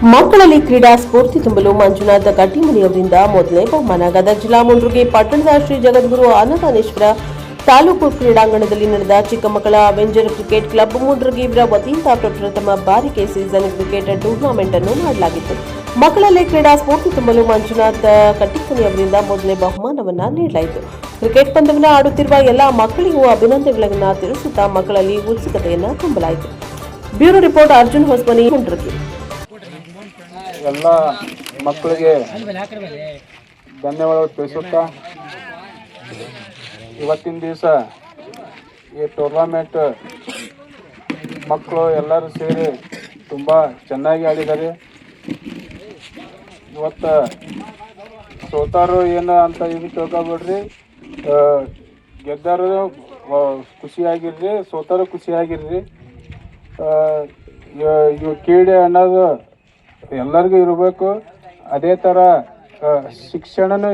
ಮಕ್ಕಳಲ್ಲಿ ಕ್ರೀಡಾ ಸ್ಫೂರ್ತಿ ತುಂಬಲು ಮಂಜುನಾಥ ಕಟ್ಟಿಮನಿಯವರಿಂದ ಮೊದಲನೇ ಬಹುಮಾನ. ಗದಗ ಜಿಲ್ಲಾ ಮುಂಡ್ರುಗಿ ಪಟ್ಟಣದ ಶ್ರೀ ಜಗದ್ಗುರು ಅನ್ನದಾನೇಶ್ವರ ತಾಲೂಕು ಕ್ರೀಡಾಂಗಣದಲ್ಲಿ ನಡೆದ ಚಿಕ್ಕ ಮಕ್ಕಳ ಅವೆಂಜರ್ ಕ್ರಿಕೆಟ್ ಕ್ಲಬ್ ಮುಂಡ್ರುಗಿ ಇವರ ವತಿಯಿಂದ ಪ್ರಪ್ರಥಮ ಬಾರಿಗೆ ಸೀಸನ್ ಕ್ರಿಕೆಟ್ ಟೂರ್ನಮೆಂಟ್ ಅನ್ನು ಮಾಡಲಾಗಿತ್ತು. ಮಕ್ಕಳಲ್ಲಿ ಕ್ರೀಡಾ ಸ್ಫೂರ್ತಿ ತುಂಬಲು ಮಂಜುನಾಥ ಕಟ್ಟಿಮನಿಯವರಿಂದ ಮೊದಲನೇ ಬಹುಮಾನವನ್ನ ನೀಡಲಾಯಿತು. ಕ್ರಿಕೆಟ್ ಪಂದ್ಯವನ್ನು ಆಡುತ್ತಿರುವ ಎಲ್ಲ ಮಕ್ಕಳಿಗೂ ಅಭಿನಂದನೆಗಳನ್ನು ತಿಳಿಸುತ್ತಾ ಮಕ್ಕಳಲ್ಲಿ ಉತ್ಸುಕತೆಯನ್ನು ತುಂಬಲಾಯಿತು. Bureau report Arjun Hosamani, Mundargi. ಎಲ್ಲ ಮಕ್ಕಳಿಗೆ ಧನ್ಯವಾದ ತಿಳಿಸುತ್ತಾ ಇವತ್ತಿನ ದಿವಸ ಈ ಟೂರ್ನಮೆಂಟ್ ಮಕ್ಕಳು ಎಲ್ಲರೂ ಸೇರಿ ತುಂಬ ಚೆನ್ನಾಗಿ ಆಡಿದ್ದಾರೆ. ಇವತ್ತು ಸೋತಾರು ಏನು ಅಂತ ಇದು ತಿಳ್ಕೊಬೇಡ್ರಿ, ಗೆದ್ದರು ಖುಷಿಯಾಗಿರ್ರಿ, ಸೋತಾರು ಖುಷಿಯಾಗಿರ್ರಿ. ಇವು ಕ್ರೀಡೆ ಅನ್ನೋದು ಎಲ್ಲರಿಗೂ ಇರಬೇಕು. ಅದೇ ಥರ ಶಿಕ್ಷಣನೂ